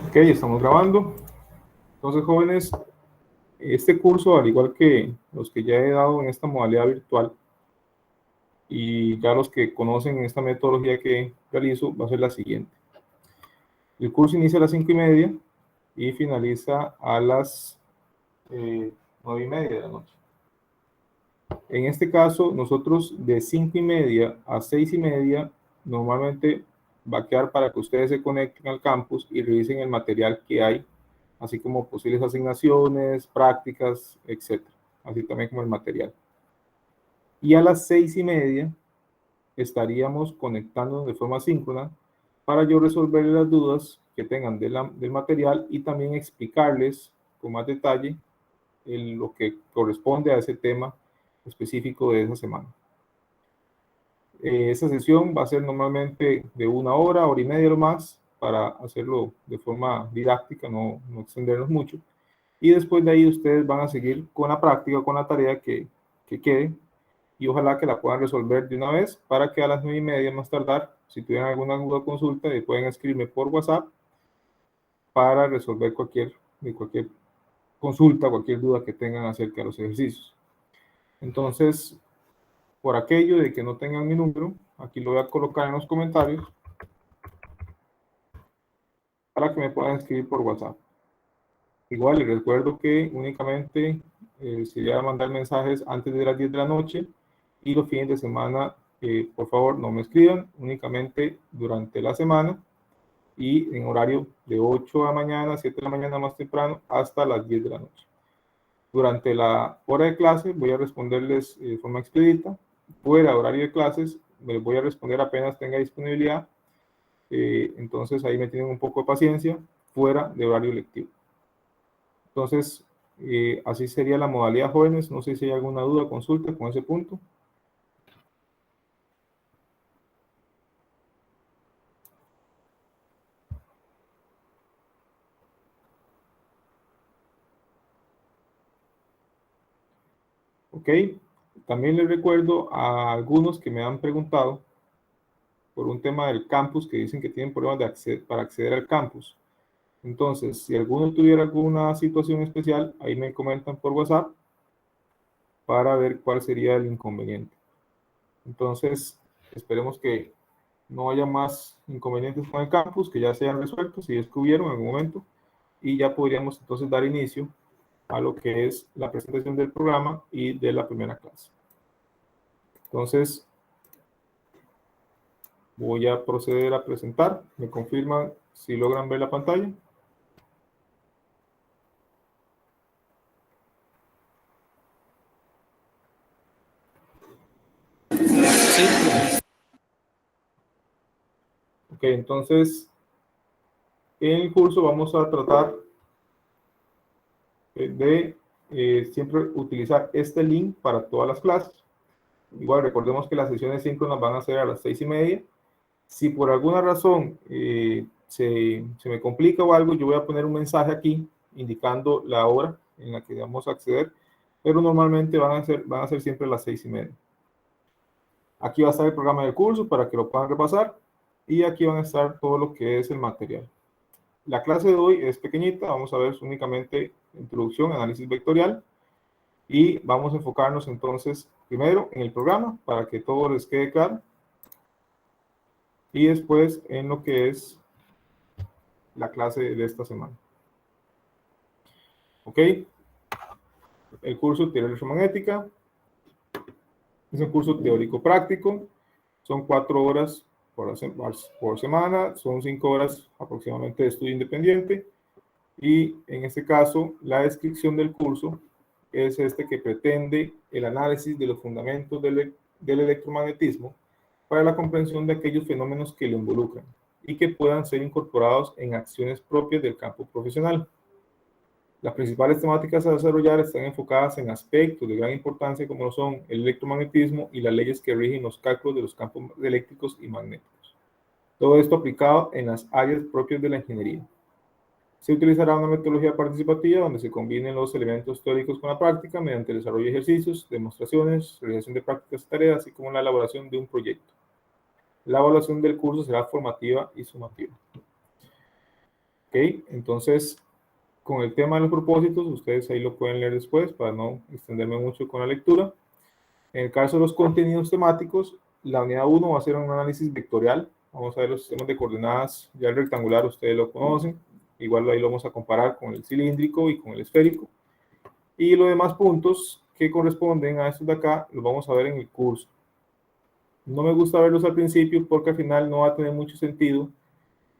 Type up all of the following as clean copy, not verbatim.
Ok, estamos grabando. Entonces, jóvenes, este curso, al igual que los que ya he dado en esta modalidad virtual y ya los que conocen esta metodología que realizo, va a ser la siguiente. El curso inicia a las 5:30 y finaliza a las 9:30 de la noche. En este caso, nosotros de 5:30 a 6:30 normalmente va a quedar para que ustedes se conecten al campus y revisen el material que hay, así como posibles asignaciones, prácticas, etc. Así también como el material. Y a las 6:30 estaríamos conectándonos de forma síncrona para yo resolver las dudas que tengan del material y también explicarles con más detalle lo que corresponde a ese tema específico de esa semana. Esta sesión va a ser normalmente de 1 hora, hora y media o más, para hacerlo de forma didáctica, no extendernos mucho. Y después de ahí ustedes van a seguir con la práctica, con la tarea que quede, y ojalá que la puedan resolver de una vez para que a las 9:30 más tardar, si tuvieran alguna duda o consulta, pueden escribirme por WhatsApp para resolver cualquier consulta, cualquier duda que tengan acerca de los ejercicios. Entonces, por aquello de que no tengan mi número, aquí lo voy a colocar en los comentarios para que me puedan escribir por WhatsApp. Igual les recuerdo que únicamente se va a mandar mensajes antes de las 10 de la noche y los fines de semana, por favor, no me escriban, únicamente durante la semana y en horario de 8 de la mañana, 7 de la mañana más temprano, hasta las 10 de la noche. Durante la hora de clase voy a responderles de forma expedita. Fuera de horario de clases, me voy a responder apenas tenga disponibilidad. Entonces ahí me tienen un poco de paciencia, fuera de horario lectivo. Entonces, así sería la modalidad, jóvenes. No sé si hay alguna duda o consulta con ese punto. Ok, también les recuerdo a algunos que me han preguntado por un tema del campus, que dicen que tienen problemas para acceder al campus. Entonces, si alguno tuviera alguna situación especial, ahí me comentan por WhatsApp para ver cuál sería el inconveniente. Entonces, esperemos que no haya más inconvenientes con el campus, que ya se hayan resuelto, si descubrieron en algún momento, y ya podríamos entonces dar inicio a lo que es la presentación del programa y de la primera clase. Entonces, voy a proceder a presentar. ¿Me confirman si logran ver la pantalla? Sí. Ok, entonces, en el curso vamos a tratar de siempre utilizar este link para todas las clases. Igual recordemos que las sesiones síncronas van a ser a las 6:30. Si por alguna razón se me complica o algo, yo voy a poner un mensaje aquí indicando la hora en la que vamos a acceder, pero normalmente van a ser siempre a las 6:30. Aquí va a estar el programa del curso para que lo puedan repasar y aquí van a estar todo lo que es el material. La clase de hoy es pequeñita, vamos a ver únicamente introducción, análisis vectorial y vamos a enfocarnos entonces primero en el programa para que todo les quede claro y después en lo que es la clase de esta semana. ¿Ok? El curso de teoría electromagnética es un curso teórico práctico, son 4 horas por semana, son 5 horas aproximadamente de estudio independiente y en este caso la descripción del curso es que pretende el análisis de los fundamentos del electromagnetismo para la comprensión de aquellos fenómenos que lo involucran y que puedan ser incorporados en acciones propias del campo profesional. Las principales temáticas a desarrollar están enfocadas en aspectos de gran importancia como lo son el electromagnetismo y las leyes que rigen los cálculos de los campos eléctricos y magnéticos. Todo esto aplicado en las áreas propias de la ingeniería. Se utilizará una metodología participativa donde se combinen los elementos teóricos con la práctica mediante el desarrollo de ejercicios, demostraciones, realización de prácticas y tareas, así como la elaboración de un proyecto. La evaluación del curso será formativa y sumativa. ¿Ok? Entonces, con el tema de los propósitos, ustedes ahí lo pueden leer después para no extenderme mucho con la lectura. En el caso de los contenidos temáticos, la unidad 1 va a ser un análisis vectorial. Vamos a ver los sistemas de coordenadas, ya el rectangular ustedes lo conocen, igual ahí lo vamos a comparar con el cilíndrico y con el esférico. Y los demás puntos que corresponden a estos de acá, los vamos a ver en el curso. No me gusta verlos al principio porque al final no va a tener mucho sentido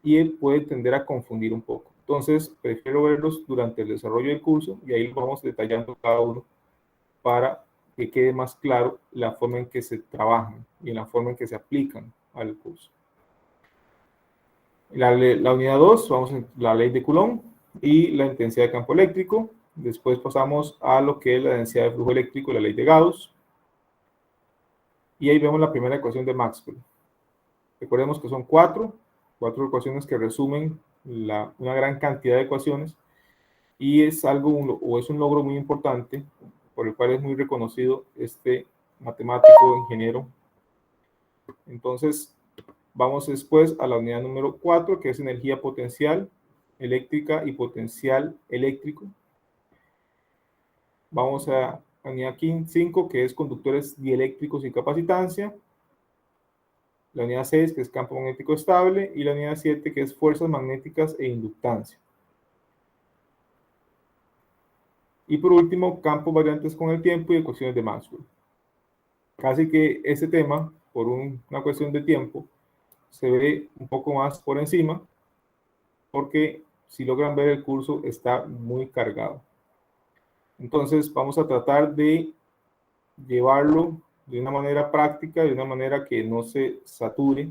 y puede tender a confundir un poco. Entonces, prefiero verlos durante el desarrollo del curso y ahí los vamos detallando cada uno para que quede más claro la forma en que se trabajan y la forma en que se aplican al curso. La unidad 2, vamos a la ley de Coulomb y la intensidad de campo eléctrico. Después pasamos a lo que es la densidad de flujo eléctrico y la ley de Gauss. Y ahí vemos la primera ecuación de Maxwell. Recordemos que son cuatro ecuaciones que resumen una gran cantidad de ecuaciones y es algo o es un logro muy importante por el cual es muy reconocido este matemático, ingeniero. Entonces, vamos después a la unidad número 4, que es energía potencial eléctrica y potencial eléctrico. Vamos a la unidad 5, que es conductores dieléctricos y capacitancia. La unidad 6, que es campo magnético estable. Y la unidad 7, que es fuerzas magnéticas e inductancia. Y por último, campos variantes con el tiempo y ecuaciones de Maxwell. Casi que este tema, por una cuestión de tiempo, se ve un poco más por encima, porque si logran ver el curso está muy cargado. Entonces vamos a tratar de llevarlo de una manera práctica, de una manera que no se sature,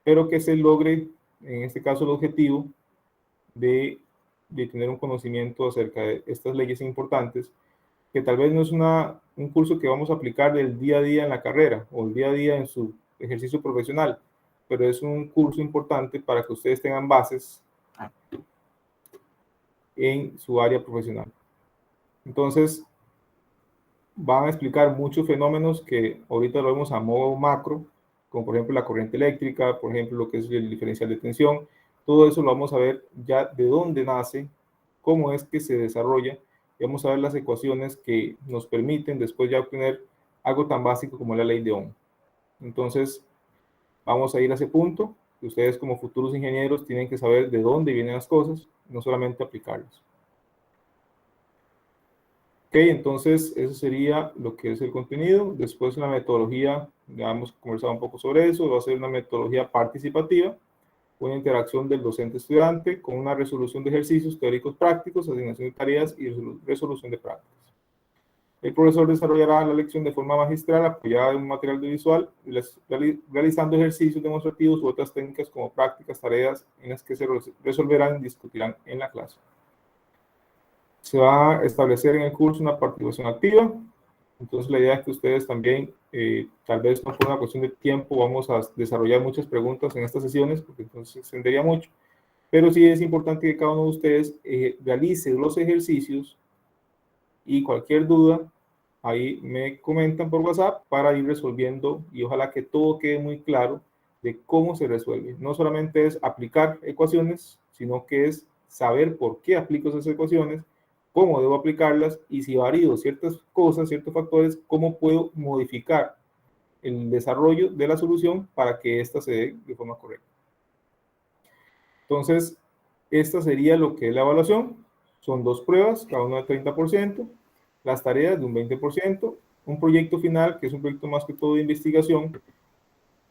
pero que se logre, en este caso, el objetivo de tener un conocimiento acerca de estas leyes importantes, que tal vez no es un curso que vamos a aplicar del día a día en la carrera o el día a día en su ejercicio profesional, pero es un curso importante para que ustedes tengan bases en su área profesional. Entonces, van a explicar muchos fenómenos que ahorita lo vemos a modo macro, como por ejemplo la corriente eléctrica, por ejemplo lo que es el diferencial de tensión. Todo eso lo vamos a ver ya de dónde nace, cómo es que se desarrolla, y vamos a ver las ecuaciones que nos permiten después ya obtener algo tan básico como la ley de Ohm. Entonces, vamos a ir a ese punto. Ustedes como futuros ingenieros tienen que saber de dónde vienen las cosas, no solamente aplicarlas. Ok, entonces eso sería lo que es el contenido. Después la metodología, ya hemos conversado un poco sobre eso, va a ser una metodología participativa, una interacción del docente-estudiante con una resolución de ejercicios teóricos prácticos, asignación de tareas y resolución de prácticas. El profesor desarrollará la lección de forma magistral apoyada en un material audiovisual, realizando ejercicios demostrativos u otras técnicas como prácticas, tareas en las que se resolverán y discutirán en la clase. Se va a establecer en el curso una participación activa. Entonces la idea es que ustedes también, tal vez no por una cuestión de tiempo, vamos a desarrollar muchas preguntas en estas sesiones, porque entonces se extendería mucho, pero sí es importante que cada uno de ustedes realice los ejercicios y cualquier duda, ahí me comentan por WhatsApp para ir resolviendo y ojalá que todo quede muy claro de cómo se resuelve. No solamente es aplicar ecuaciones, sino que es saber por qué aplico esas ecuaciones, cómo debo aplicarlas y si varío ciertas cosas, ciertos factores, cómo puedo modificar el desarrollo de la solución para que ésta se dé de forma correcta. Entonces, esta sería lo que es la evaluación. Son dos pruebas, cada una de 30%, las tareas de un 20%, un proyecto final, que es un proyecto más que todo de investigación,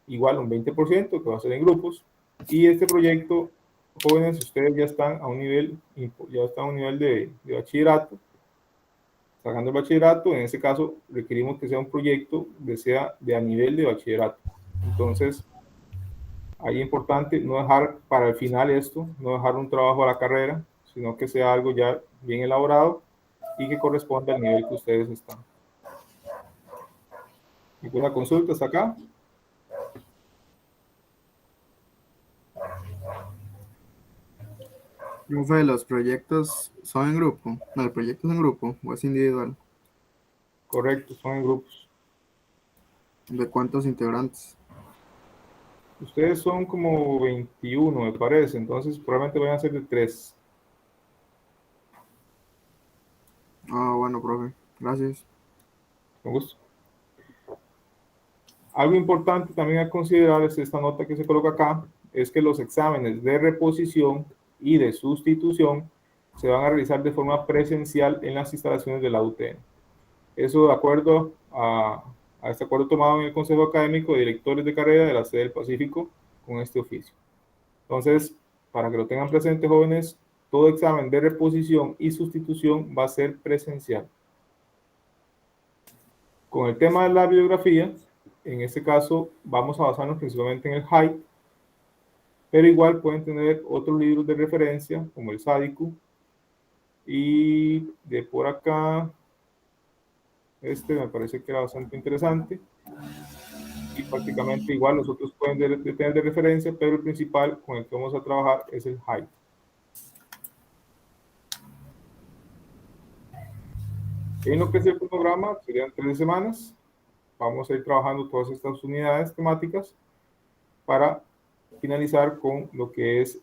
igual un 20%, que va a ser en grupos, y este proyecto, jóvenes, ustedes ya están a un nivel, de bachillerato, sacando el bachillerato, en ese caso requerimos que sea un proyecto que sea de a nivel de bachillerato. Entonces, ahí es importante no dejar para el final esto, no dejar un trabajo a la carrera, sino que sea algo ya bien elaborado y que corresponda al nivel que ustedes están. ¿Ninguna consulta hasta acá? Profe, ¿los proyectos son en grupo? No, ¿el proyecto es en grupo o es individual? Correcto, son en grupos. ¿De cuántos integrantes? Ustedes son como 21, me parece, entonces probablemente vayan a ser de 3. Ah, bueno, profe. Gracias. Con gusto. Algo importante también a considerar es esta nota que se coloca acá, es que los exámenes de reposición y de sustitución se van a realizar de forma presencial en las instalaciones de la UTN. Eso de acuerdo a este acuerdo tomado en el Consejo Académico de Directores de Carrera de la sede del Pacífico con este oficio. Entonces, para que lo tengan presente, jóvenes, todo examen de reposición y sustitución va a ser presencial. Con el tema de la bibliografía, en este caso vamos a basarnos principalmente en el HAIT, pero igual pueden tener otros libros de referencia, como el SADICU, y de por acá, este me parece que era bastante interesante, y prácticamente igual los otros pueden tener de referencia, pero el principal con el que vamos a trabajar es el HAIT. En lo que es el cronograma, serían 3 semanas. Vamos a ir trabajando todas estas unidades temáticas para finalizar con lo que es,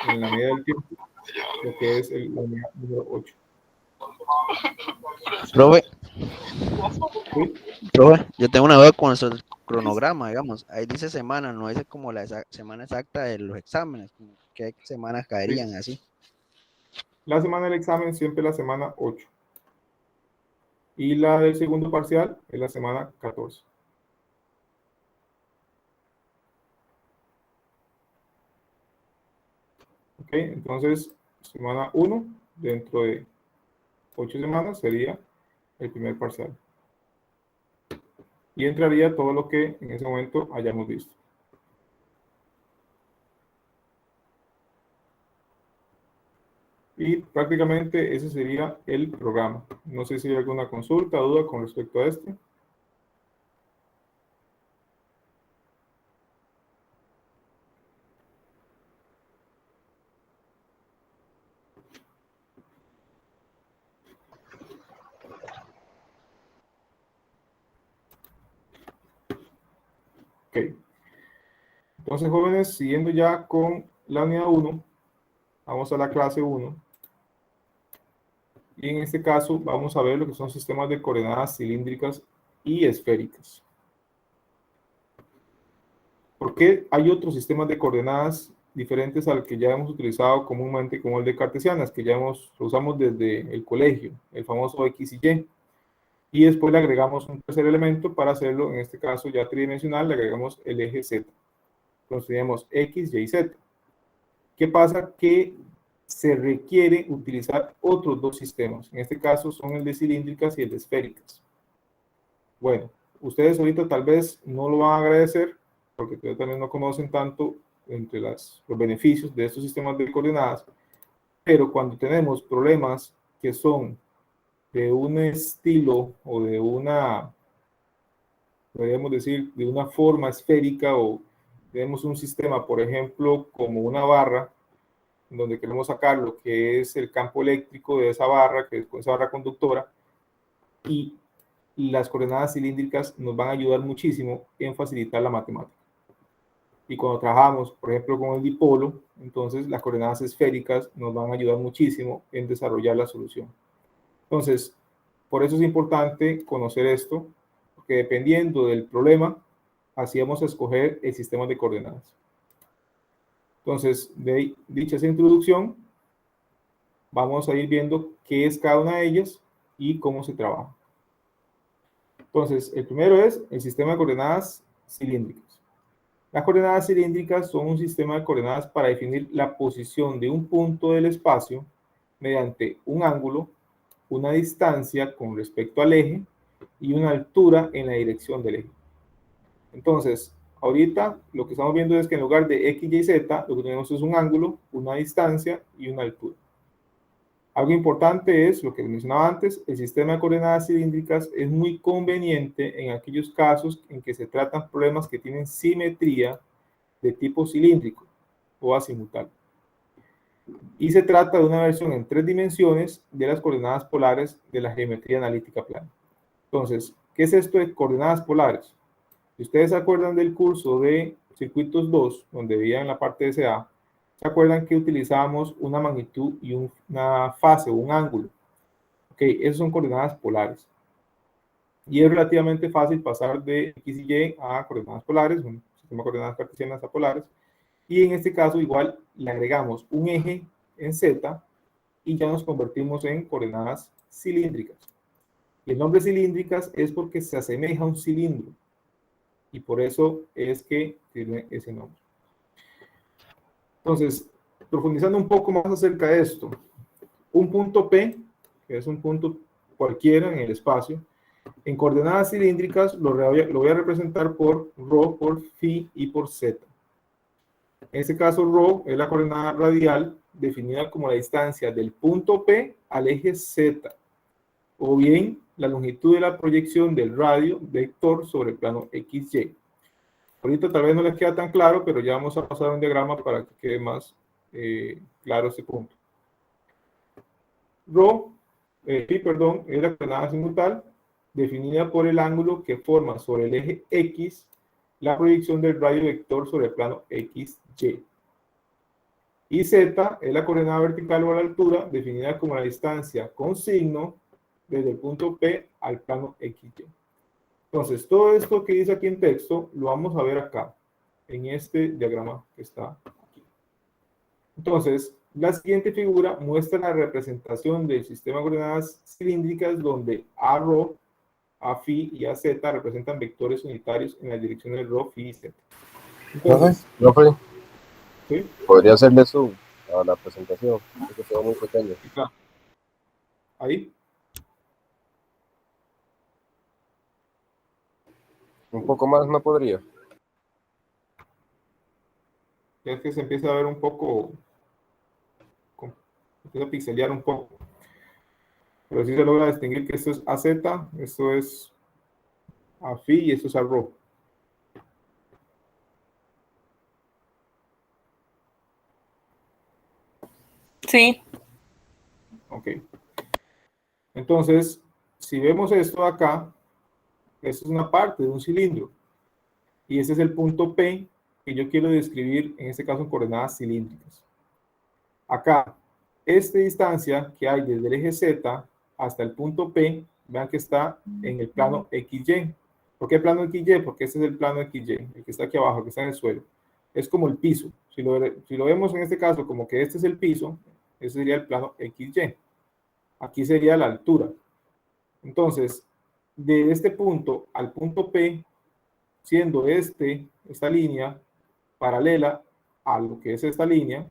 en la medida del tiempo, lo que es el número 8. Profe, ¿Sí? profe, yo tengo una duda con el cronograma, digamos. Ahí dice semana, no dice como la semana exacta de los exámenes. ¿Qué semanas caerían así? La semana del examen siempre es la semana 8. Y la del segundo parcial es la semana 14. ¿Ok? Entonces, semana 1, dentro de 8 semanas, sería el primer parcial. Y entraría todo lo que en ese momento hayamos visto. Y prácticamente ese sería el programa. No sé si hay alguna consulta, duda con respecto a este. Ok. Entonces, jóvenes, siguiendo ya con la unidad 1, vamos a la clase 1. Y en este caso vamos a ver lo que son sistemas de coordenadas cilíndricas y esféricas. ¿Por qué hay otros sistemas de coordenadas diferentes al que ya hemos utilizado comúnmente, como el de cartesianas, que ya lo usamos desde el colegio, el famoso X y Y? Y después le agregamos un tercer elemento para hacerlo, en este caso ya tridimensional, le agregamos el eje Z. Entonces tenemos X, Y, Z. ¿Qué pasa? Que se requiere utilizar otros dos sistemas. En este caso son el de cilíndricas y el de esféricas. Bueno, ustedes ahorita tal vez no lo van a agradecer porque ustedes también no conocen tanto entre los beneficios de estos sistemas de coordenadas, pero cuando tenemos problemas que son de un estilo o de una, podríamos decir, de una forma esférica, o tenemos un sistema, por ejemplo, como una barra, donde queremos sacar lo que es el campo eléctrico de esa barra, que es esa barra conductora, y las coordenadas cilíndricas nos van a ayudar muchísimo en facilitar la matemática. Y cuando trabajamos, por ejemplo, con el dipolo, entonces las coordenadas esféricas nos van a ayudar muchísimo en desarrollar la solución. Entonces, por eso es importante conocer esto, porque dependiendo del problema, así vamos a escoger el sistema de coordenadas. Entonces, de dicha esa introducción, vamos a ir viendo qué es cada una de ellas y cómo se trabaja. Entonces, el primero es el sistema de coordenadas cilíndricas. Las coordenadas cilíndricas son un sistema de coordenadas para definir la posición de un punto del espacio mediante un ángulo, una distancia con respecto al eje y una altura en la dirección del eje. Entonces, ahorita lo que estamos viendo es que en lugar de X, Y, Z, lo que tenemos es un ángulo, una distancia y una altura. Algo importante es, lo que mencionaba antes, el sistema de coordenadas cilíndricas es muy conveniente en aquellos casos en que se tratan problemas que tienen simetría de tipo cilíndrico o azimutal. Y se trata de una versión en 3 dimensiones de las coordenadas polares de la geometría analítica plana. Entonces, ¿qué es esto de coordenadas polares? Si ustedes se acuerdan del curso de circuitos 2, donde veían la parte de SA, ¿se acuerdan que utilizábamos una magnitud y una fase o un ángulo? Ok, esas son coordenadas polares. Y es relativamente fácil pasar de X y Y a coordenadas polares, un sistema de coordenadas cartesianas a polares. Y en este caso igual le agregamos un eje en Z y ya nos convertimos en coordenadas cilíndricas. Y el nombre cilíndricas es porque se asemeja a un cilindro. Y por eso es que tiene ese nombre. Entonces, profundizando un poco más acerca de esto, un punto P, que es un punto cualquiera en el espacio, en coordenadas cilíndricas lo voy a representar por ρ, por phi y por z. En este caso, ρ es la coordenada radial definida como la distancia del punto P al eje Z, o bien la longitud de la proyección del radio vector sobre el plano XY. Ahorita tal vez no les queda tan claro, pero ya vamos a pasar a un diagrama para que quede más claro este punto. Phi, perdón, es la coordenada azimutal definida por el ángulo que forma sobre el eje X la proyección del radio vector sobre el plano XY. Y Z es la coordenada vertical o a la altura definida como la distancia con signo desde el punto P al plano XY. Entonces, todo esto que dice aquí en texto lo vamos a ver acá, en este diagrama que está aquí. Entonces, la siguiente figura muestra la representación del sistema de coordenadas cilíndricas donde a ρ, a phi y a z representan vectores unitarios en las direcciones ρ, phi y z. Entonces, profe, ¿sí? podría hacerle zoom a la presentación, porque se ve muy pequeño. Ahí. Un poco más no podría. Ya es que se empieza a ver un poco, empieza a pixelear un poco. Pero sí se logra distinguir que esto es AZ, esto es a phi y esto es a ρ. Sí. Ok. Entonces, si vemos esto acá, esto es una parte de un cilindro. Y este es el punto P que yo quiero describir, en este caso en coordenadas cilíndricas. Acá, esta distancia que hay desde el eje Z hasta el punto P, vean que está en el plano XY. ¿Por qué plano XY? Porque este es el plano XY, el que está aquí abajo, el que está en el suelo. Es como el piso. Si lo vemos en este caso como que este es el piso, ese sería el plano XY. Aquí sería la altura. Entonces, de este punto al punto P, siendo esta línea paralela a lo que es esta línea,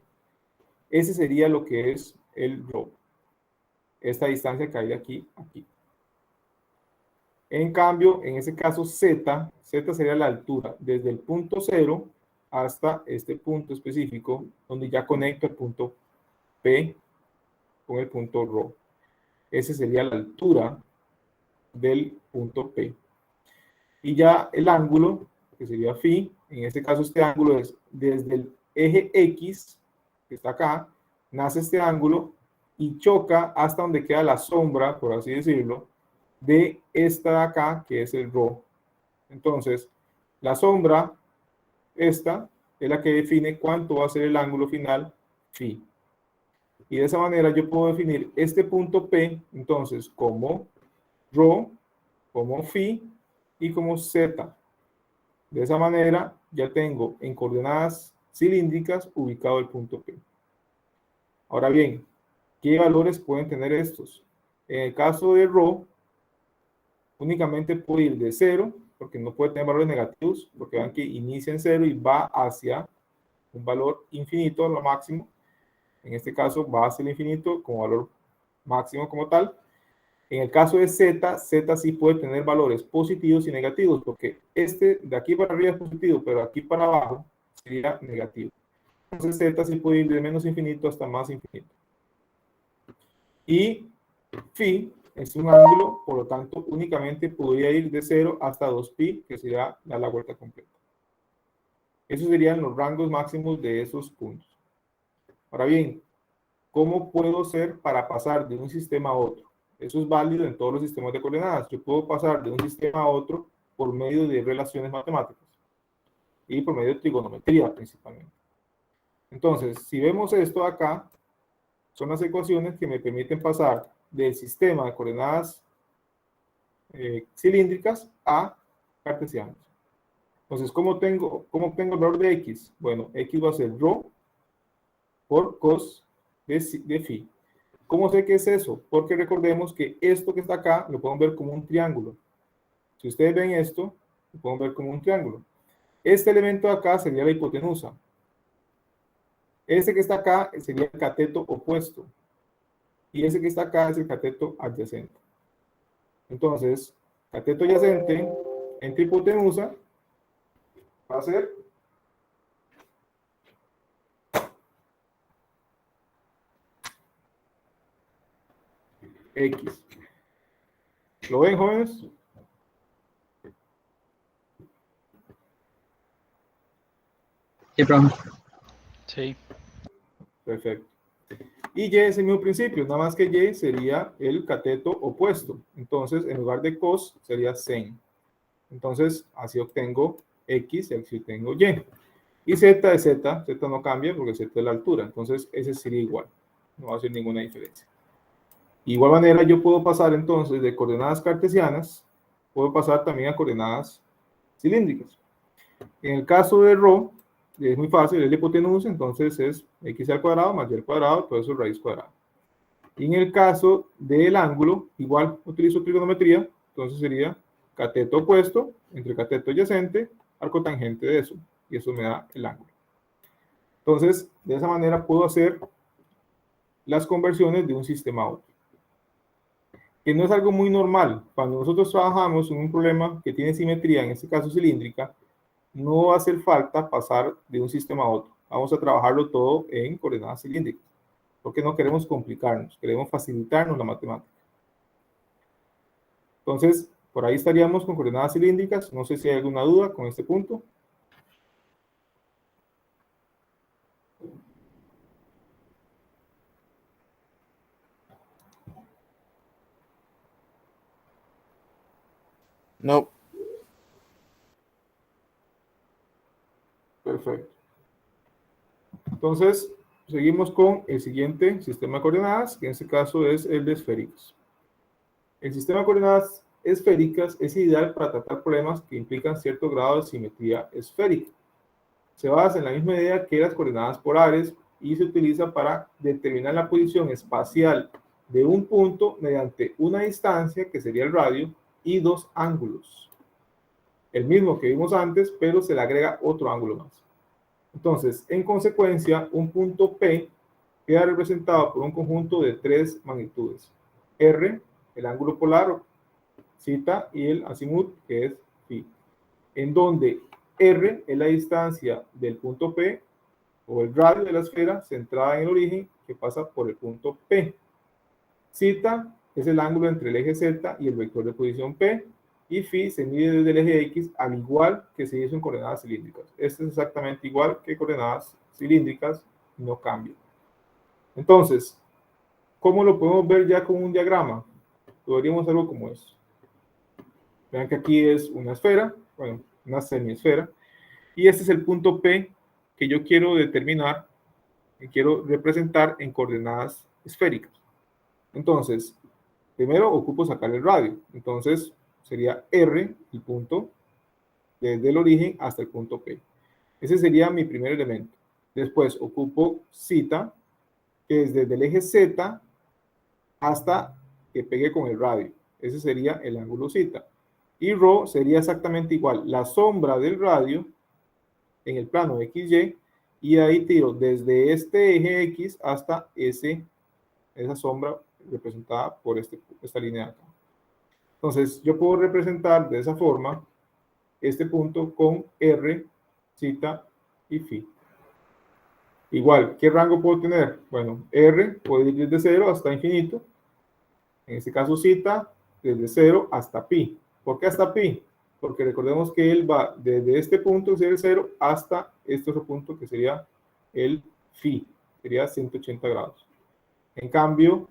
ese sería lo que es el ρ. Esta distancia que hay de aquí a aquí. En cambio, en ese caso Z sería la altura desde el punto 0 hasta este punto específico, donde ya conecto el punto P con el punto ρ. Esa sería la altura del punto P. Y ya el ángulo, que sería phi, en este caso este ángulo es desde el eje X, que está acá, nace este ángulo y choca hasta donde queda la sombra, por así decirlo, de esta de acá, que es el ρ. Entonces, la sombra, esta, es la que define cuánto va a ser el ángulo final phi. Y de esa manera yo puedo definir este punto P, entonces, como ρ, como phi y como z. De esa manera ya tengo en coordenadas cilíndricas ubicado el punto P. Ahora bien, ¿qué valores pueden tener estos? En el caso de ρ, únicamente puede ir de 0, porque no puede tener valores negativos, porque vean que inicia en 0 y va hacia un valor infinito, lo máximo. En este caso va hacia el infinito como valor máximo como tal. En el caso de Z, Z sí puede tener valores positivos y negativos, porque este de aquí para arriba es positivo, pero aquí para abajo sería negativo. Entonces Z sí puede ir de menos infinito hasta más infinito. Y phi es un ángulo, por lo tanto, únicamente podría ir de 0 hasta 2pi, que sería la vuelta completa. Esos serían los rangos máximos de esos puntos. Ahora bien, ¿cómo puedo hacer para pasar de un sistema a otro? Eso es válido en todos los sistemas de coordenadas. Yo puedo pasar de un sistema a otro por medio de relaciones matemáticas. y por medio de trigonometría principalmente. Entonces, si vemos esto acá, son las ecuaciones que me permiten pasar del sistema de coordenadas cilíndricas a cartesianas. Entonces, ¿cómo obtengo el valor de x? Bueno, x va a ser ρ por cos de phi. ¿Cómo sé que es eso? Porque recordemos que esto que está acá lo podemos ver como un triángulo. Si ustedes ven esto, lo podemos ver como un triángulo. Este elemento de acá sería la hipotenusa. Ese que está acá sería el cateto opuesto. Y ese que está acá es el cateto adyacente. Entonces, cateto adyacente entre hipotenusa va a ser X. ¿Lo ven, jóvenes? Sí, profe. Sí. Perfecto. Y Y es el mismo principio, nada más que Y sería el cateto opuesto. Entonces, en lugar de cos, sería sen. Entonces, así obtengo X y así obtengo Y. Y Z es Z, Z no cambia porque Z es la altura. Entonces, ese sería igual. No va a hacer ninguna diferencia. De igual manera, yo puedo pasar entonces de coordenadas cartesianas, puedo pasar también a coordenadas cilíndricas. En el caso de ρ, es muy fácil, es la hipotenusa, entonces es x al cuadrado más y al cuadrado, todo eso es raíz cuadrada. Y en el caso del ángulo, igual utilizo trigonometría, entonces sería cateto opuesto entre cateto adyacente, arco tangente de eso, y eso me da el ángulo. Entonces, de esa manera puedo hacer las conversiones de un sistema a otro. Que no es algo muy normal. Cuando nosotros trabajamos en un problema que tiene simetría, en este caso cilíndrica, no va a hacer falta pasar de un sistema a otro. Vamos a trabajarlo todo en coordenadas cilíndricas, porque no queremos complicarnos, queremos facilitarnos la matemática. Entonces, por ahí estaríamos con coordenadas cilíndricas. No sé si hay alguna duda con este punto. No. Perfecto. Entonces, seguimos con el siguiente sistema de coordenadas, que en este caso es el de esféricos. El sistema de coordenadas esféricas es ideal para tratar problemas que implican cierto grado de simetría esférica. Se basa en la misma idea que las coordenadas polares y se utiliza para determinar la posición espacial de un punto mediante una distancia, que sería el radio, y dos ángulos. El mismo que vimos antes, pero se le agrega otro ángulo más. Entonces, en consecuencia, un punto P queda representado por un conjunto de tres magnitudes. R, el ángulo polar, θ, y el azimut, que es phi. En donde R es la distancia del punto P, o el radio de la esfera centrada en el origen, que pasa por el punto P. θ es el ángulo entre el eje Z y el vector de posición P, y phi se mide desde el eje X, al igual que se hizo en coordenadas cilíndricas. Este es exactamente igual que coordenadas cilíndricas, no cambia. Entonces, ¿cómo lo podemos ver ya con un diagrama? Podríamos algo como esto. Vean que aquí es una esfera, bueno, una semiesfera, y este es el punto P que yo quiero determinar, que quiero representar en coordenadas esféricas. Entonces, primero ocupo sacar el radio. Entonces, sería R, el punto, desde el origen hasta el punto P. Ese sería mi primer elemento. Después ocupo θ, que es desde el eje Z hasta que pegue con el radio. Ese sería el ángulo θ. Y ρ sería exactamente igual, la sombra del radio en el plano XY, y ahí tiro desde este eje X hasta esa sombra representada por esta línea de acá. Entonces, yo puedo representar de esa forma este punto con R, θ y phi. Igual, ¿qué rango puedo tener? Bueno, R puede ir desde 0 hasta infinito. En este caso, θ desde 0 hasta pi. ¿Por qué hasta pi? Porque recordemos que él va desde este punto, que sería el 0, hasta este otro punto, que sería el phi. Sería 180 grados. En cambio,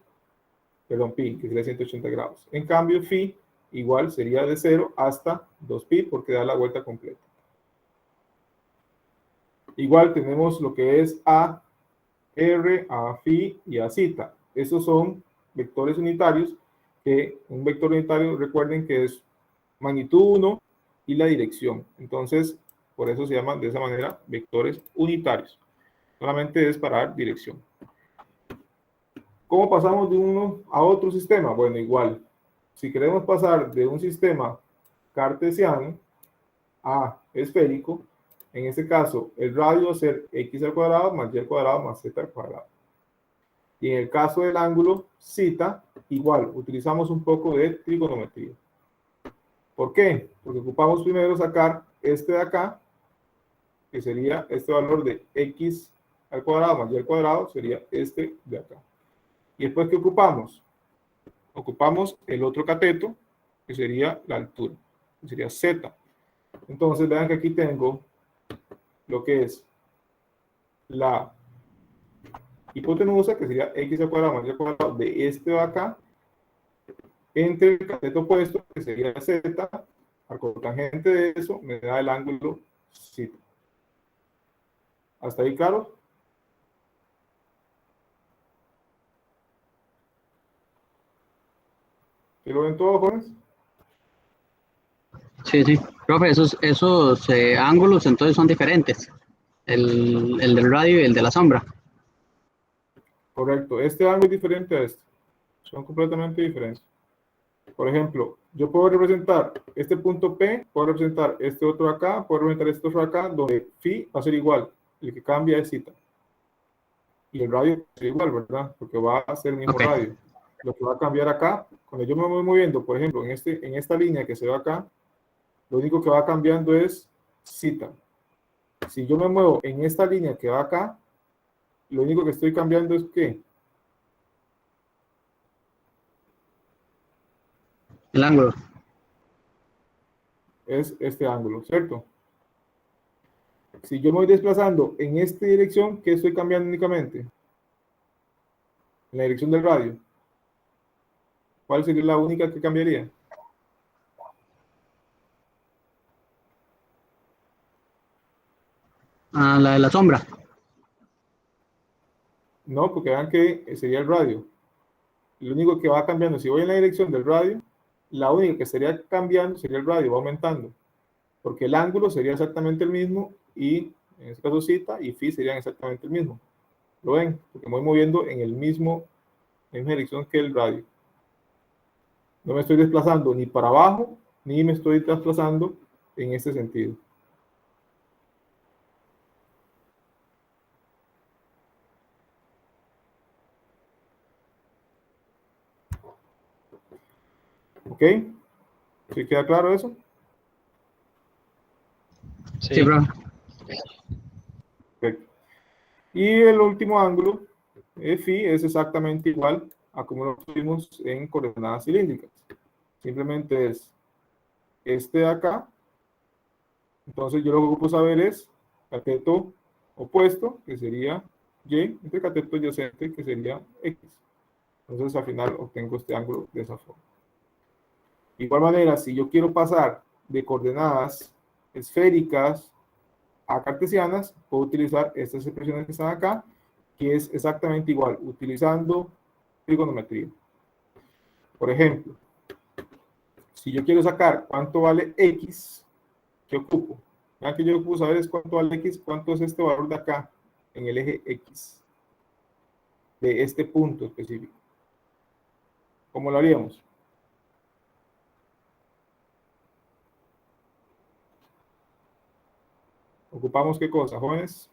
perdón, pi, que sería 180 grados. En cambio, phi igual sería de 0 hasta 2pi, porque da la vuelta completa. Igual tenemos lo que es A, R, A, phi y A, zeta. Estos son vectores unitarios, que un vector unitario, recuerden que es magnitud 1 y la dirección. Entonces, por eso se llaman de esa manera vectores unitarios. Solamente es para dar dirección. ¿Cómo pasamos de uno a otro sistema? Bueno, igual. Si queremos pasar de un sistema cartesiano a esférico, en este caso, el radio va a ser x al cuadrado más y al cuadrado más z al cuadrado. Y en el caso del ángulo zeta, igual, utilizamos un poco de trigonometría. ¿Por qué? Porque ocupamos primero sacar este de acá, que sería este valor de x al cuadrado más y al cuadrado, sería este de acá. ¿Y después qué ocupamos? Ocupamos el otro cateto, que sería la altura, que sería z. Entonces, vean que aquí tengo lo que es la hipotenusa, que sería x al cuadrado más y al cuadrado de este de acá, entre el cateto opuesto, que sería z, al cotangente de eso, me da el ángulo θ. ¿Hasta ahí claro? ¿Sí lo ven todos, jóvenes? Sí, sí. Profe, esos ángulos entonces son diferentes. El del radio y el de la sombra. Correcto. Este ángulo es diferente a este. Son completamente diferentes. Por ejemplo, yo puedo representar este punto P, puedo representar este otro acá, puedo representar este otro acá, donde phi va a ser igual. El que cambia es θ. Y el radio va a ser igual, ¿verdad? Porque va a ser el mismo radio. Lo que va a cambiar acá, cuando yo me voy moviendo, por ejemplo, en esta línea que se ve acá, lo único que va cambiando es θ. Si yo me muevo en esta línea que va acá, lo único que estoy cambiando es ¿qué? El ángulo. Es este ángulo, ¿cierto? Si yo me voy desplazando en esta dirección, ¿qué estoy cambiando únicamente? En la dirección del radio. ¿Cuál sería la única que cambiaría? Ah, la de la sombra. No, porque vean que sería el radio. Lo único que va cambiando, si voy en la dirección del radio, la única que estaría cambiando sería el radio, va aumentando. Porque el ángulo sería exactamente el mismo y en este caso θ y phi serían exactamente el mismo. ¿Lo ven? Porque me voy moviendo en en la misma dirección que el radio. No me estoy desplazando ni para abajo, ni me estoy desplazando en este sentido. ¿Ok? ¿Sí queda claro eso? Sí, profe. Perfecto. Y el último ángulo, phi, es exactamente igual a como lo tuvimos en coordenadas cilíndricas. Simplemente es este de acá. Entonces yo lo que ocupo saber es cateto opuesto, que sería y, entre cateto adyacente, que sería x. Entonces al final obtengo este ángulo de esa forma. De igual manera, si yo quiero pasar de coordenadas esféricas a cartesianas, puedo utilizar estas expresiones que están acá, que es exactamente igual, utilizando trigonometría. Por ejemplo, si yo quiero sacar cuánto vale x, ¿qué ocupo? Vean que yo lo que ocupo saber es cuánto vale x, cuánto es este valor de acá, en el eje x, de este punto específico. ¿Cómo lo haríamos? ¿Ocupamos qué cosa, jóvenes?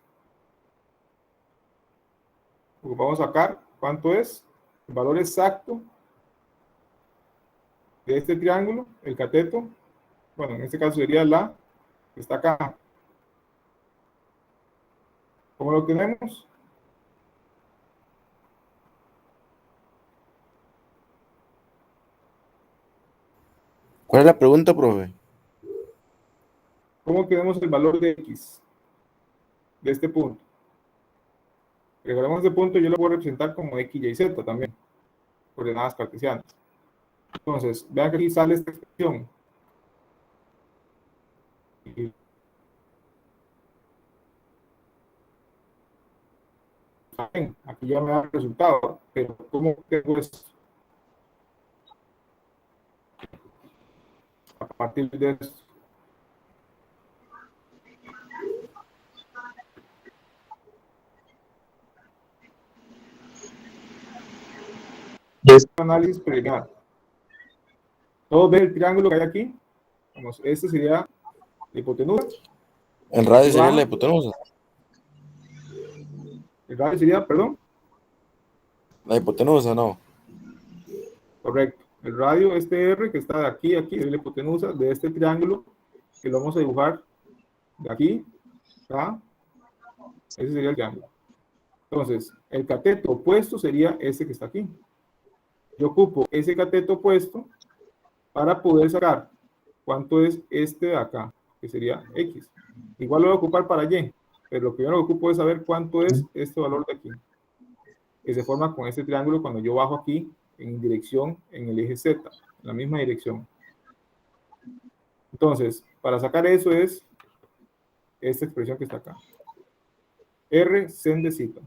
Ocupamos sacar cuánto es el valor exacto de este triángulo, el cateto. Bueno, en este caso sería la que está acá. ¿Cómo lo tenemos? ¿Cuál es la pregunta, profe? ¿Cómo tenemos el valor de x de este punto? Recordemos este punto, yo lo voy a representar como x, y, z también, coordenadas cartesianas. Entonces, vean que aquí sale esta expresión. Bien, aquí ya me da el resultado, pero ¿cómo tengo esto? A partir de esto. Análisis preliminar. ¿Todos ven el triángulo que hay aquí? Vamos, este sería la hipotenusa. El radio sería la hipotenusa. El radio sería, perdón. La hipotenusa, no. Correcto. El radio, este R que está de aquí a aquí, es la hipotenusa de este triángulo que lo vamos a dibujar de aquí a. Ese sería el triángulo. Entonces, el cateto opuesto sería este que está aquí. Yo ocupo ese cateto opuesto para poder sacar cuánto es este de acá, que sería X. Igual lo voy a ocupar para Y, pero lo primero que ocupo es saber cuánto es este valor de aquí, que se forma con este triángulo cuando yo bajo aquí en dirección en el eje Z, en la misma dirección. Entonces, para sacar eso es esta expresión que está acá. R sen de zeta.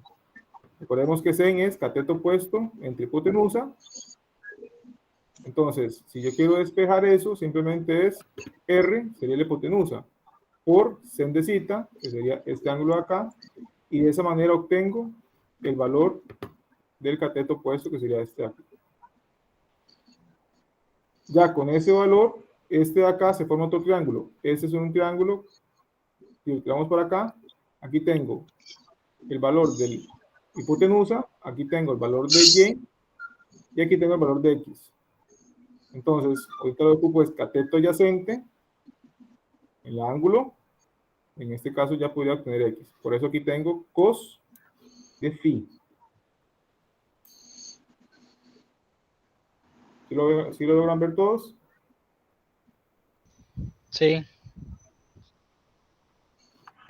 Recordemos que sen es cateto opuesto entre hipotenusa. Entonces, si yo quiero despejar eso, simplemente es R, sería la hipotenusa, por sen de zeta, que sería este ángulo de acá, y de esa manera obtengo el valor del cateto opuesto, que sería este de aquí. Ya con ese valor, este de acá se forma otro triángulo. Este es un triángulo, si lo tiramos para acá, aquí tengo el valor del hipotenusa, aquí tengo el valor de Y aquí tengo el valor de X. Entonces, ahorita lo que ocupo es cateto adyacente, el ángulo, en este caso ya podría obtener X. Por eso aquí tengo cos de phi. ¿Sí lo logran ver todos? Sí.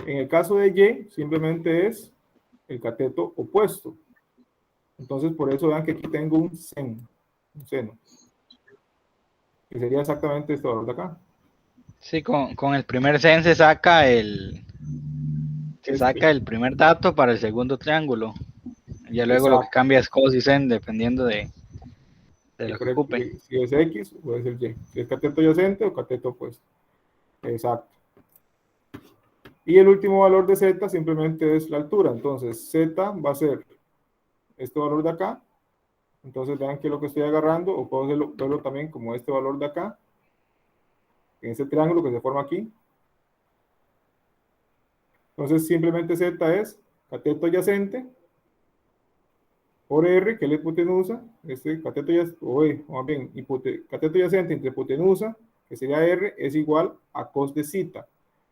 En el caso de Y, simplemente es el cateto opuesto. Entonces, por eso vean que aquí tengo un seno, que sería exactamente este valor de acá. Sí, con el primer sen se saca el primer dato para el segundo triángulo. Ya luego lo que Exacto. cambia es cos y sen, dependiendo de Sí, lo que correcto. ocupen. Si es X o es el Y. Si es cateto adyacente o cateto opuesto. Exacto. Y el último valor de Z simplemente es la altura. Entonces, Z va a ser este valor de acá. Entonces, vean que lo que estoy agarrando, o puedo verlo también como este valor de acá, en este triángulo que se forma aquí. Entonces, simplemente Z es cateto adyacente por R, que es la hipotenusa, este cateto adyacente, o más bien, cateto adyacente entre hipotenusa, que sería R, es igual a cos de zeta.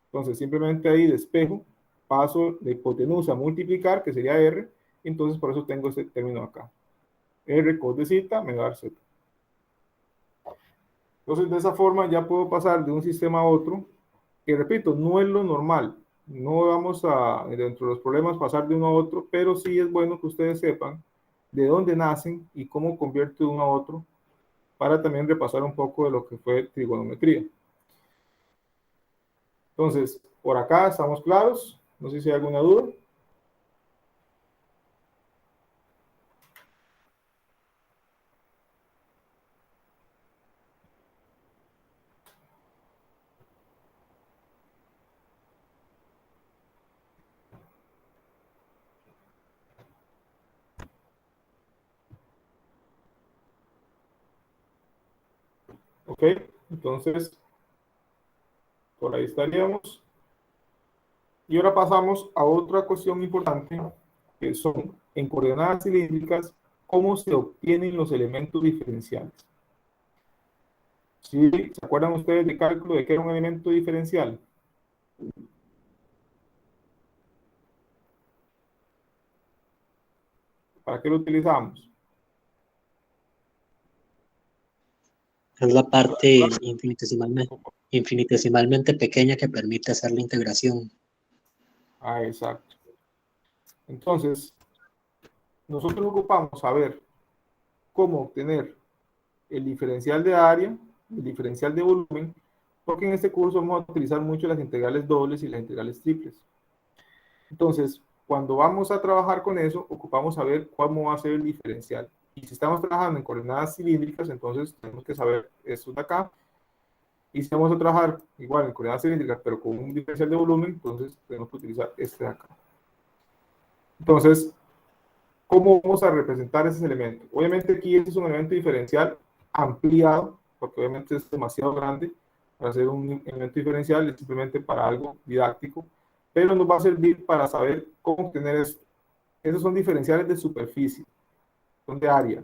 Entonces, simplemente ahí despejo, paso de hipotenusa a multiplicar, que sería R, entonces por eso tengo este término acá. R cos de zeta me va a dar Z. Entonces, de esa forma ya puedo pasar de un sistema a otro, que repito, no es lo normal. No vamos a, dentro de los problemas, pasar de uno a otro, pero sí es bueno que ustedes sepan de dónde nacen y cómo convierte de uno a otro, para también repasar un poco de lo que fue trigonometría. Entonces, por acá estamos claros. No sé si hay alguna duda. Ok, entonces, por ahí estaríamos. Y ahora pasamos a otra cuestión importante, que son, en coordenadas cilíndricas, cómo se obtienen los elementos diferenciales. ¿Sí? ¿Se acuerdan ustedes de cálculo de qué era un elemento diferencial? ¿Para qué lo utilizamos? Es la parte infinitesimalmente pequeña que permite hacer la integración. Ah, exacto. Entonces, nosotros ocupamos saber cómo obtener el diferencial de área, el diferencial de volumen, porque en este curso vamos a utilizar mucho las integrales dobles y las integrales triples. Entonces, cuando vamos a trabajar con eso, ocupamos saber cómo va a ser el diferencial. Y si estamos trabajando en coordenadas cilíndricas, entonces tenemos que saber esto de acá. Y si vamos a trabajar igual en coordenadas cilíndricas, pero con un diferencial de volumen, entonces tenemos que utilizar este de acá. Entonces, ¿cómo vamos a representar ese elemento? Obviamente aquí este es un elemento diferencial ampliado, porque obviamente es demasiado grande para hacer un elemento diferencial, es simplemente para algo didáctico, pero nos va a servir para saber cómo obtener esto. Esos son diferenciales de superficie, son de área.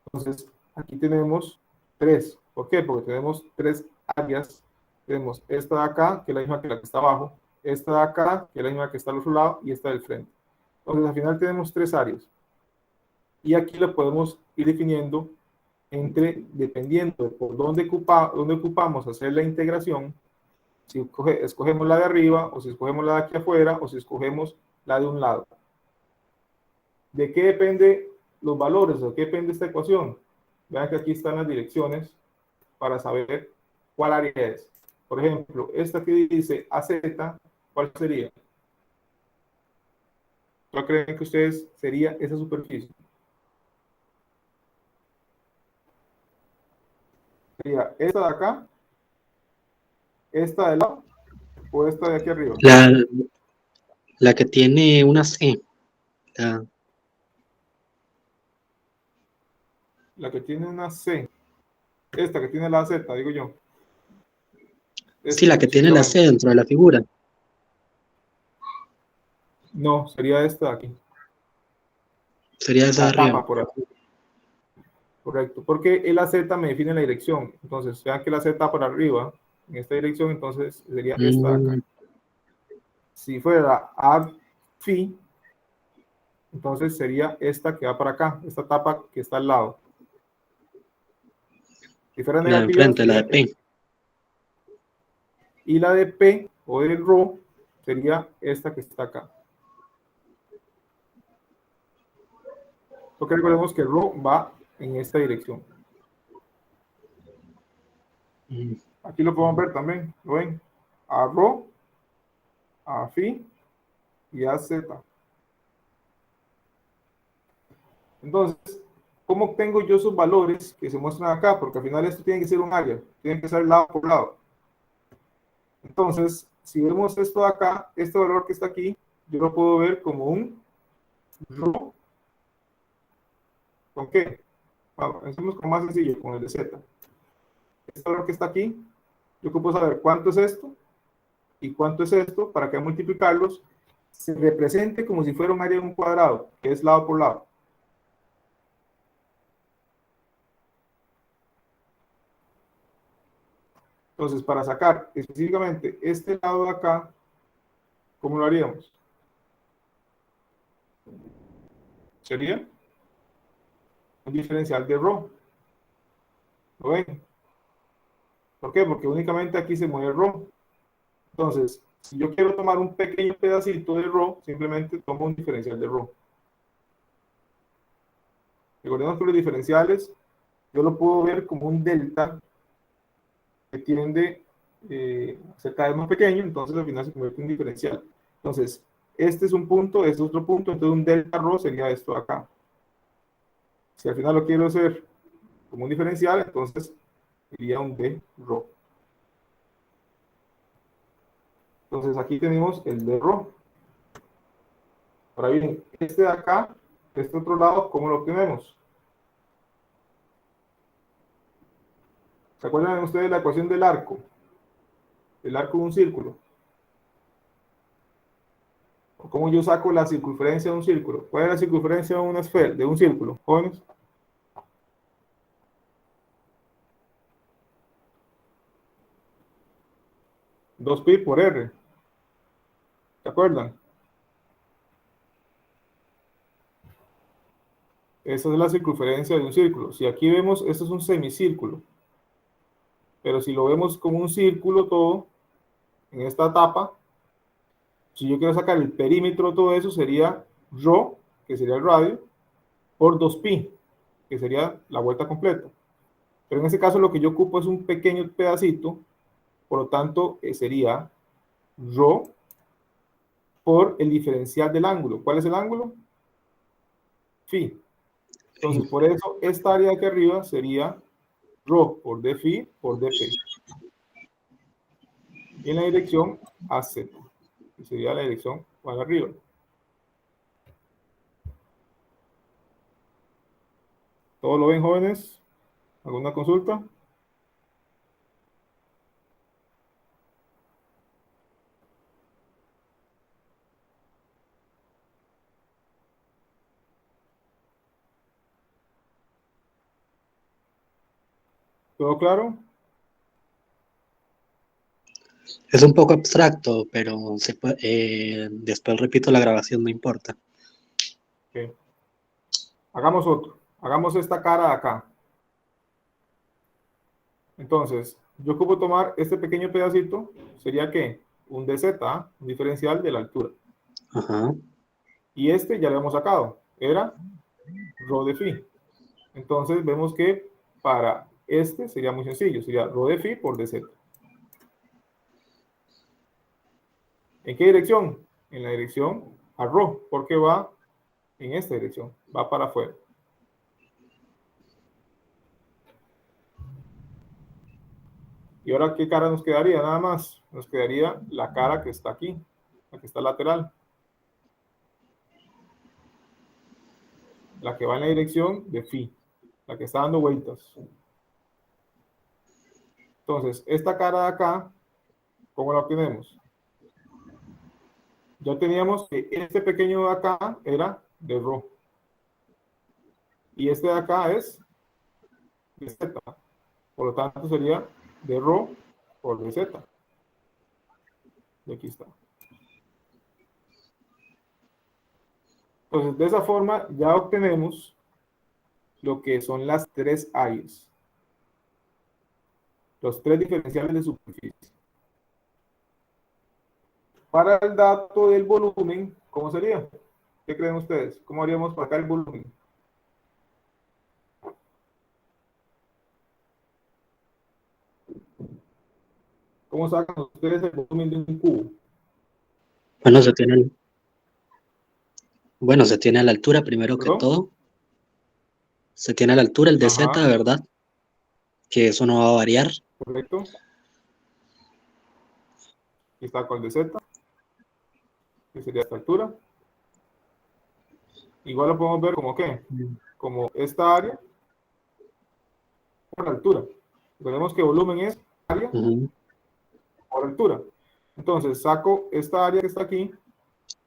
Entonces, aquí tenemos 3. ¿Por qué? Porque tenemos 3 áreas. Tenemos esta de acá, que es la misma que la que está abajo, esta de acá, que es la misma que está al otro lado, y esta del frente. Entonces, al final tenemos 3 áreas. Y aquí lo podemos ir definiendo dependiendo de por dónde ocupamos hacer la integración, si escogemos la de arriba, o si escogemos la de aquí afuera, o si escogemos la de un lado. ¿De qué depende los valores? ¿De qué depende esta ecuación? Vean que aquí están las direcciones para saber cuál área es. Por ejemplo, esta que dice AZ, ¿cuál sería? ¿Cuál creen que ustedes sería esa superficie? Sería esta de acá, esta de lado, o esta de aquí arriba. La que tiene una C. La que tiene una C. Esta que tiene la Z, digo yo. Sí, la que tiene la C dentro de la figura. No, sería esta de aquí. Sería esa de La arriba. tapa por aquí. Correcto, porque el AZ me define la dirección. Entonces, vean que la Z está por arriba, en esta dirección, entonces sería esta de acá. Si fuera AFI, entonces sería esta que va para acá, esta tapa que está al lado. Si fuera La de negativa, enfrente, la de P. Y la de P, o de Rho, sería esta que está acá. Porque recordemos que Rho va en esta dirección. Aquí lo podemos ver también, ¿lo ven? A Rho, a Phi y a Z. Entonces, ¿cómo obtengo yo esos valores que se muestran acá? Porque al final esto tiene que ser un área, tiene que ser lado por lado. Entonces, si vemos esto de acá, este valor que está aquí, yo lo puedo ver como un Rho. ¿Con qué? Bueno, empecemos con más sencillo, con el de Z. Este valor que está aquí, yo puedo saber cuánto es esto y cuánto es esto, para que al multiplicarlos se represente como si fuera un área de un cuadrado, que es lado por lado. Entonces, para sacar específicamente este lado de acá, ¿cómo lo haríamos? Sería un diferencial de Rho. ¿Lo ven? ¿Por qué? Porque únicamente aquí se mueve Rho. Entonces, si yo quiero tomar un pequeño pedacito de Rho, simplemente tomo un diferencial de Rho. Recordemos que los diferenciales yo lo puedo ver como un delta que tiende a ser cada vez más pequeño, entonces al final se convierte en un diferencial. Entonces, este es un punto, este es otro punto, entonces un delta Rho sería esto acá. Si al final lo quiero hacer como un diferencial, entonces sería un D Rho. Entonces aquí tenemos el D Rho. Ahora bien, este de acá, este otro lado, ¿cómo lo obtenemos? ¿Se acuerdan ustedes de la ecuación del arco? El arco de un círculo. ¿O cómo yo saco la circunferencia de un círculo? ¿Cuál es la circunferencia de una esfera, de un círculo? Jóvenes. Dos pi por R. ¿Se acuerdan? Esa es la circunferencia de un círculo. Si aquí vemos, esto es un semicírculo. Pero si lo vemos como un círculo todo, en esta etapa, si yo quiero sacar el perímetro de todo eso, sería Rho, que sería el radio, por 2pi, que sería la vuelta completa. Pero en este caso lo que yo ocupo es un pequeño pedacito, por lo tanto sería Rho por el diferencial del ángulo. ¿Cuál es el ángulo? Phi. Entonces, por eso, esta área de aquí arriba sería ρ por d phi por dp. Y en la dirección AZ, que sería la dirección para arriba. ¿Todos lo ven, jóvenes? ¿Alguna consulta? ¿Todo claro? Es un poco abstracto, pero después repito la grabación, no importa. Ok. Hagamos otro. Hagamos esta cara de acá. Entonces, yo ocupo tomar este pequeño pedacito. ¿Sería qué? Un dz, un diferencial de la altura. Ajá. Y este ya lo hemos sacado. Era ρ de phi. Entonces, vemos que para este sería muy sencillo. Sería ρ de phi por dz. ¿En qué dirección? En la dirección a ρ, porque va en esta dirección. Va para afuera. ¿Y ahora qué cara nos quedaría? Nada más. Nos quedaría la cara que está aquí. La que está lateral. La que va en la dirección de phi. La que está dando vueltas. Entonces, esta cara de acá, ¿cómo la obtenemos? Ya teníamos que este pequeño de acá era de ρ. Y este de acá es de z. Por lo tanto, sería de ρ por dz. Y aquí está. Entonces, de esa forma ya obtenemos lo que son las tres áreas. Los tres diferenciales de superficie. Para el dato del volumen, ¿cómo sería? ¿Qué creen ustedes? ¿Cómo haríamos para acá el volumen? ¿Cómo sacan ustedes el volumen de un cubo? Bueno, se tiene a la altura primero que ¿Perdón? todo. Se tiene a la altura el dz, Ajá. ¿verdad? Que eso no va a variar. Correcto. Aquí está con el de z, que sería esta altura. Igual lo podemos ver como ¿qué? Como esta área por altura. Recordemos que volumen es área por altura. Entonces saco esta área que está aquí,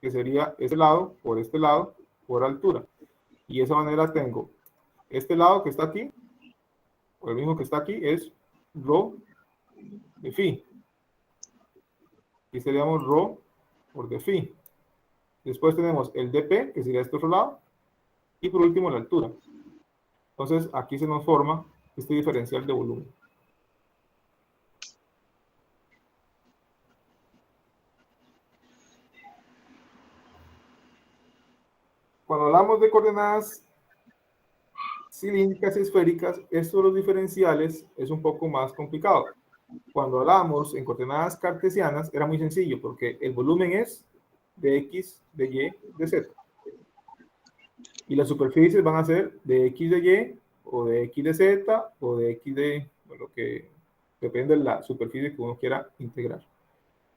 que sería este lado, por altura. Y de esa manera tengo este lado que está aquí, o el mismo que está aquí, es ρ de phi. Aquí seríamos ρ por de phi. Después tenemos el dp, que sería este otro lado, y por último la altura. Entonces aquí se nos forma este diferencial de volumen. Cuando hablamos de coordenadas cilíndricas y esféricas, esto de los diferenciales es un poco más complicado. Cuando hablamos en coordenadas cartesianas era muy sencillo porque el volumen es de x, de y, de z. Y las superficies van a ser de x de y, o de x de z, o de x de, bueno, que depende de la superficie que uno quiera integrar.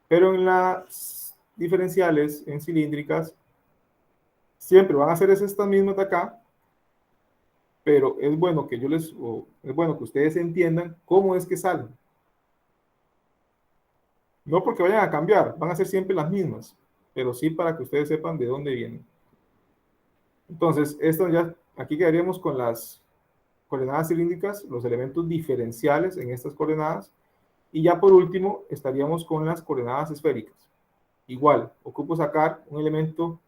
Pero en las diferenciales, en cilíndricas, siempre van a ser estas mismas de acá, pero es bueno que es bueno que ustedes entiendan cómo es que salen. No porque vayan a cambiar, van a ser siempre las mismas, pero sí para que ustedes sepan de dónde vienen. Entonces, esto ya, aquí quedaríamos con las coordenadas cilíndricas, los elementos diferenciales en estas coordenadas, y ya por último estaríamos con las coordenadas esféricas. Igual, ocupo sacar un elemento,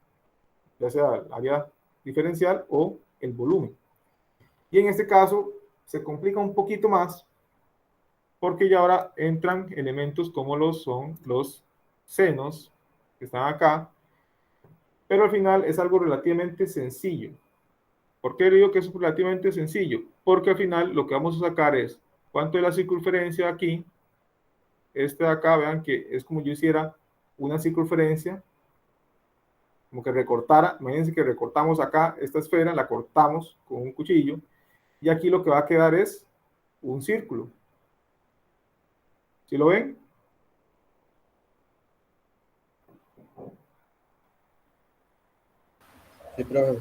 ya sea el área diferencial o el volumen. Y en este caso se complica un poquito más porque ya ahora entran elementos como son los senos que están acá, pero al final es algo relativamente sencillo. ¿Por qué digo que es relativamente sencillo? Porque al final lo que vamos a sacar es cuánto es la circunferencia aquí. Este de acá, vean que es como yo hiciera una circunferencia como que recortara. Imagínense que recortamos acá esta esfera, la cortamos con un cuchillo, y aquí lo que va a quedar es un círculo. ¿Sí lo ven? Sí, profe.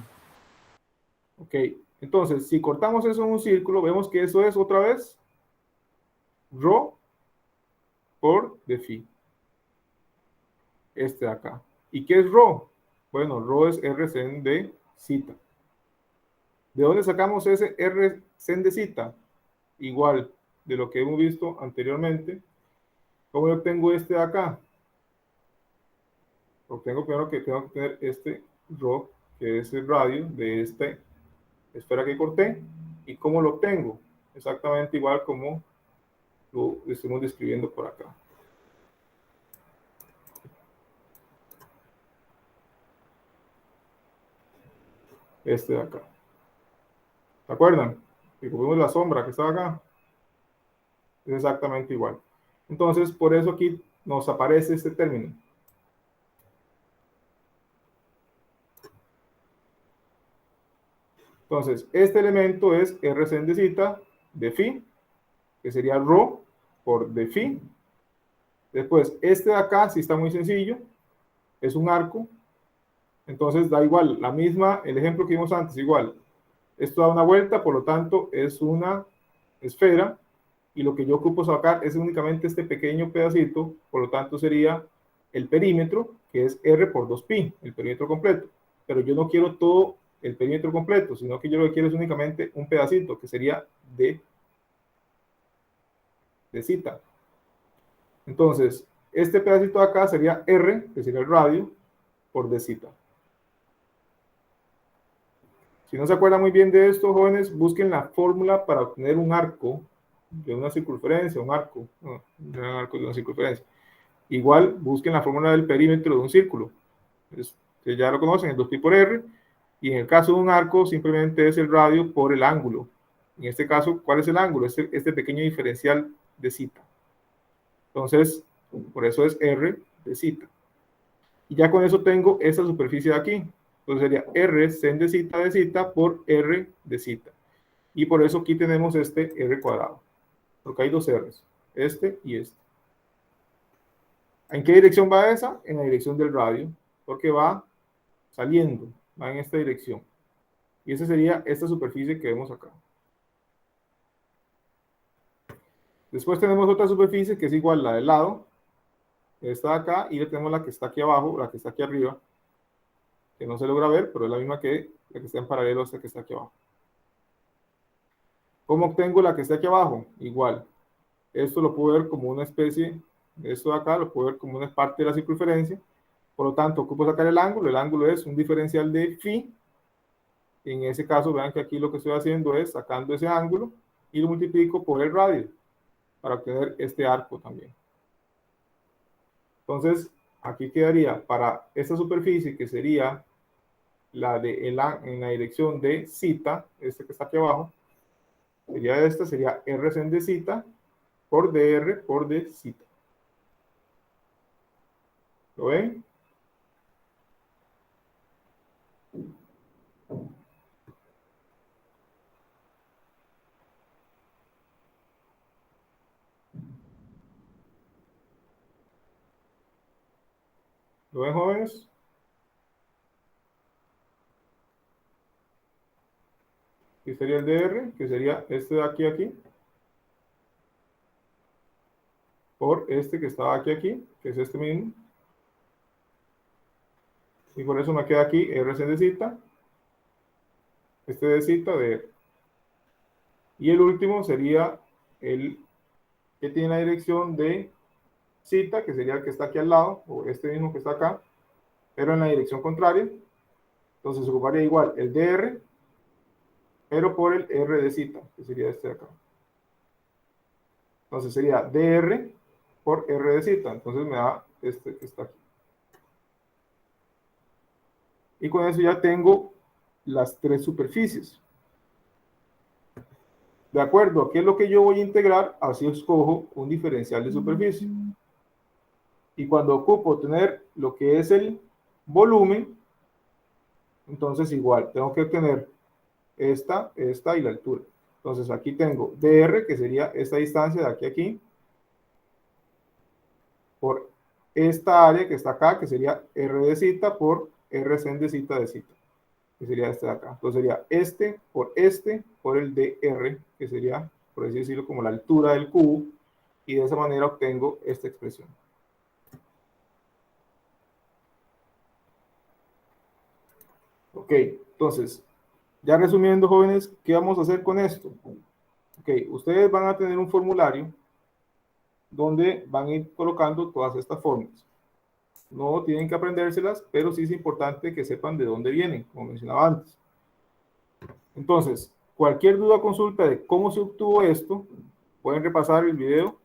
Ok, entonces, si cortamos eso en un círculo, vemos que eso es otra vez ρ por de phi. Este de acá. ¿Y qué es ρ? Bueno, ρ es r sen de zeta. ¿De dónde sacamos ese r sen de zeta? Igual de lo que hemos visto anteriormente. ¿Cómo yo obtengo este de acá? Obtengo primero que tengo que tener este ρ, que es el radio de esta esfera que corté. ¿Y cómo lo obtengo? Exactamente igual como lo estamos describiendo por acá. Este de acá. ¿Se acuerdan? Que cubrimos la sombra que estaba acá. Es exactamente igual. Entonces, por eso aquí nos aparece este término. Entonces, este elemento es r sen de zeta de phi, que sería ρ por de phi. Después, este de acá sí está muy sencillo. Es un arco. Entonces, da igual. La misma, el ejemplo que vimos antes, igual. Esto da una vuelta, por lo tanto, es una esfera. Y lo que yo ocupo sacar es únicamente este pequeño pedacito. Por lo tanto, sería el perímetro, que es r por 2pi, el perímetro completo. Pero yo no quiero todo el perímetro completo, sino que yo lo que quiero es únicamente un pedacito, que sería de zeta. Entonces, este pedacito de acá sería r, que sería el radio, por de zeta. Si no se acuerdan muy bien de esto, jóvenes, busquen la fórmula para obtener un arco de una circunferencia, un arco de una circunferencia. Igual, busquen la fórmula del perímetro de un círculo. Que ya lo conocen, el 2pi por r. Y en el caso de un arco, simplemente es el radio por el ángulo. En este caso, ¿cuál es el ángulo? Este pequeño diferencial de zeta. Entonces, por eso es r de zeta. Y ya con eso tengo esta superficie de aquí. Entonces sería r sen de zeta por r de zeta. Y por eso aquí tenemos este r cuadrado. Porque hay dos r's, este y este. ¿En qué dirección va esa? En la dirección del radio, porque va saliendo, va en esta dirección. Y esa sería esta superficie que vemos acá. Después tenemos otra superficie que es igual a la del lado, esta de acá, y le tenemos la que está aquí abajo, la que está aquí arriba, que no se logra ver, pero es la misma que la que está en paralelo a esta que está aquí abajo. ¿Cómo obtengo la que está aquí abajo? Igual. Esto lo puedo ver como una especie, esto de acá lo puedo ver como una parte de la circunferencia. Por lo tanto, ocupo sacar el ángulo es un diferencial de phi. En ese caso, vean que aquí lo que estoy haciendo es sacando ese ángulo y lo multiplico por el radio para obtener este arco también. Entonces, aquí quedaría para esta superficie, que sería la de en la dirección de zeta, este que está aquí abajo, sería esta, sería r sen de zeta por dr por de zeta. ¿Lo ven? ¿Lo ven, jóvenes? Aquí sería el dr, que sería este de aquí a aquí, por este que estaba aquí a aquí, que es este mismo. Y por eso me queda aquí r sen de zeta, este de zeta de r. Y el último sería el que tiene la dirección de zeta, que sería el que está aquí al lado, o este mismo que está acá, pero en la dirección contraria. Entonces se ocuparía igual el dr, pero por el r de zeta, que sería este de acá. Entonces sería dr por r de zeta. Entonces me da este que está aquí. Y con eso ya tengo las tres superficies. De acuerdo a qué es lo que yo voy a integrar, así escojo un diferencial de superficie. Y cuando ocupo tener lo que es el volumen, Entonces igual, tengo que obtener esta y la altura. Entonces aquí tengo dr, que sería esta distancia de aquí a aquí, por esta área que está acá, que sería r de zeta por r sen de zeta, que sería este de acá. Entonces sería este por el dr, que sería, por así decirlo, como la altura del cubo, y de esa manera obtengo esta expresión. Ok, entonces, ya resumiendo, jóvenes, ¿qué vamos a hacer con esto? Ok, ustedes van a tener un formulario donde van a ir colocando todas estas fórmulas. No tienen que aprendérselas, pero sí es importante que sepan de dónde vienen, como mencionaba antes. Entonces, cualquier duda o consulta de cómo se obtuvo esto, pueden repasar el video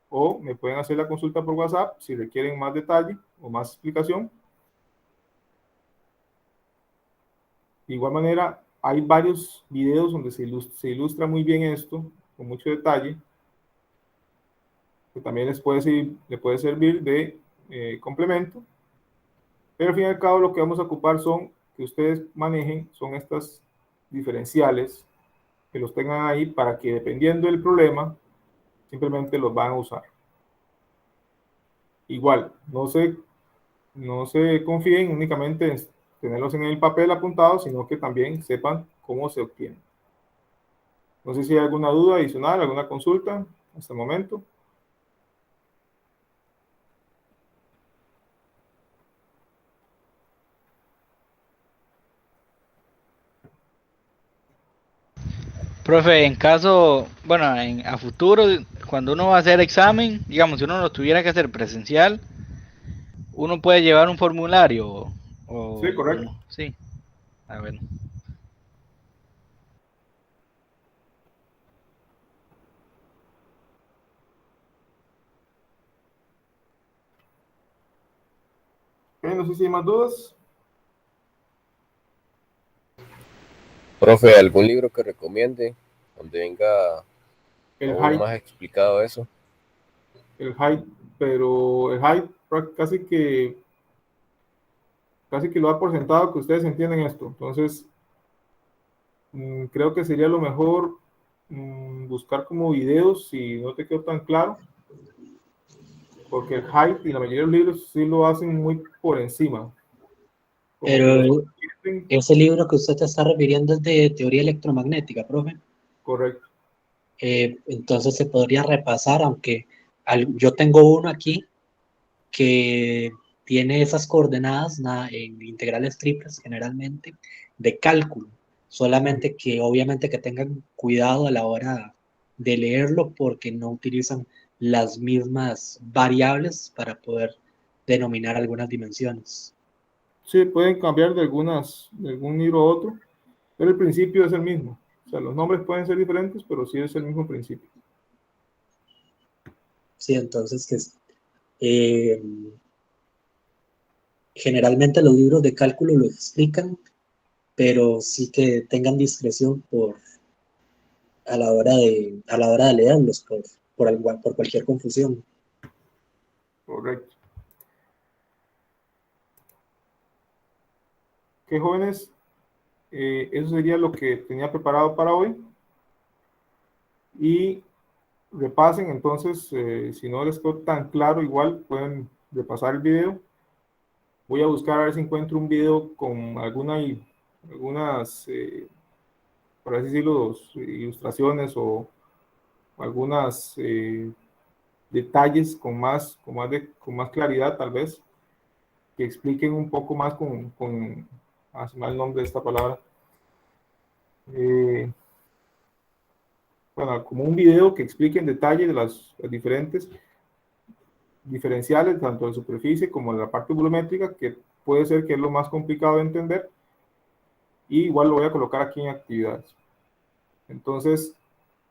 o me pueden hacer la consulta por WhatsApp si requieren más detalle o más explicación. De igual manera, hay varios videos donde se ilustra muy bien esto, con mucho detalle, que también les puede servir de complemento. Pero al fin y al cabo lo que vamos a ocupar son, que ustedes manejen, son estas diferenciales, que los tengan ahí para que dependiendo del problema, simplemente los van a usar. Igual, no se confíen únicamente en tenerlos en el papel apuntado, sino que también sepan cómo se obtienen. No sé si hay alguna duda adicional, alguna consulta hasta el momento. Profe, en caso, bueno, a futuro, cuando uno va a hacer examen, digamos, si uno lo tuviera que hacer presencial, uno puede llevar un formulario Sí, correcto. no. Sí, a ver. Ok, no sé si hay más dudas. Profe, ¿algún libro que recomiende donde venga El aún height, más explicado eso? pero el height casi que lo da por sentado que ustedes entienden esto. Entonces, creo que sería lo mejor buscar como videos si no te quedó tan claro, porque el height y la mayoría de los libros sí lo hacen muy por encima. Como que los Pero entienden. ese libro que usted te está refiriendo es de teoría electromagnética, profe. Correcto. Entonces se podría repasar, aunque yo tengo uno aquí que tiene esas coordenadas en integrales triples generalmente de cálculo, solamente que obviamente que tengan cuidado a la hora de leerlo porque no utilizan las mismas variables para poder denominar algunas dimensiones. Sí, pueden cambiar de algún libro a otro, pero el principio es el mismo. O sea, los nombres pueden ser diferentes, pero sí es el mismo principio. Sí, entonces generalmente los libros de cálculo lo explican, pero sí que tengan discreción a la hora de leerlos por cualquier confusión. Correcto. ¿Qué jóvenes? Eso sería lo que tenía preparado para hoy. Y repasen, entonces, si no les quedó tan claro, igual pueden repasar el video. Voy a buscar a ver si encuentro un video con algunas, por así decirlo, ilustraciones o algunas detalles con más claridad, tal vez, que expliquen un poco más se me va el nombre de esta palabra, bueno, como un video que explique en detalle de las diferentes diferenciales, tanto de superficie como de la parte volumétrica, que puede ser que es lo más complicado de entender, y igual lo voy a colocar aquí en actividades. Entonces,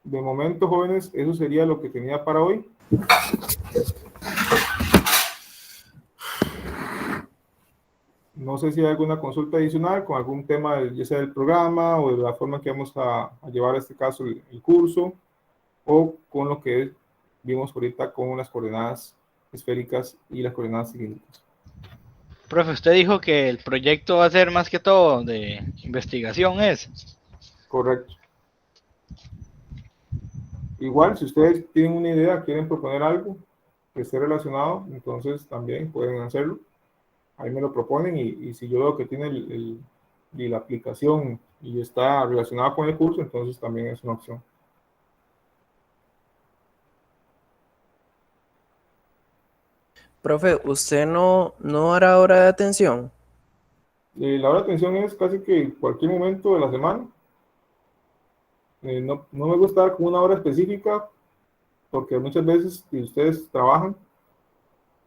de momento, jóvenes, eso sería lo que tenía para hoy. No sé si hay alguna consulta adicional con algún tema, ya sea del programa o de la forma que vamos a llevar, en este caso, el curso, o con lo que vimos ahorita con las coordenadas esféricas y las coordenadas cilíndricas. Profe, usted dijo que el proyecto va a ser más que todo de investigación, ¿es? Correcto. Igual, si ustedes tienen una idea, quieren proponer algo que esté relacionado, entonces también pueden hacerlo. Ahí me lo proponen y si yo veo que tiene y la aplicación y está relacionada con el curso, entonces también es una opción. Profe, ¿usted no hará hora de atención? La hora de atención es casi que cualquier momento de la semana. No me gusta dar como una hora específica porque muchas veces si ustedes trabajan,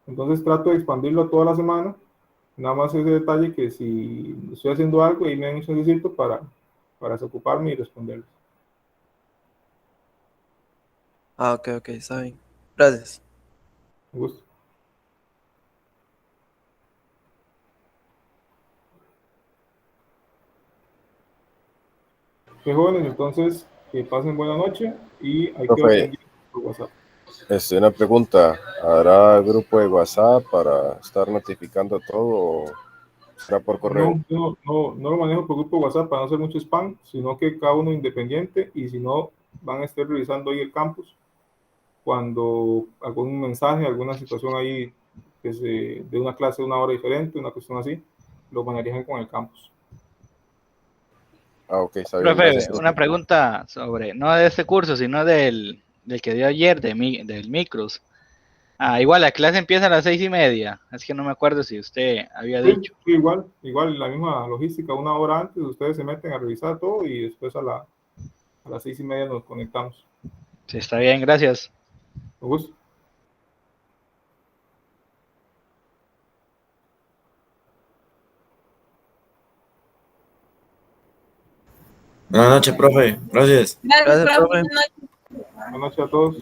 entonces trato de expandirlo a toda la semana. Nada más ese detalle que si estoy haciendo algo y me dan un chancecito para desocuparme y responderles. Ah, ok, está bien. Gracias. Me gusta. Jóvenes, entonces que pasen buena noche y ahí quedo Profe, pendiente por WhatsApp. una pregunta. ¿Habrá grupo de WhatsApp para estar notificando todo o será por correo? No lo manejo por grupo WhatsApp para no hacer mucho spam, sino que cada uno independiente y si no, van a estar revisando ahí el campus cuando algún mensaje, alguna situación ahí que de una clase de una hora diferente, una cuestión así, lo manejan con el campus. Ah, ok, está bien, gracias. Profe, una pregunta sobre, no de este curso, sino del que dio ayer, del Micros. Ah, igual, la clase empieza a las 6:30. Es que no me acuerdo si usted había dicho. Sí, igual la misma logística, una hora antes ustedes se meten a revisar todo y después a las 6:30 nos conectamos. Sí, está bien, gracias. Con gusto. Buenas noches, profe. Gracias. Buenas noches a todos.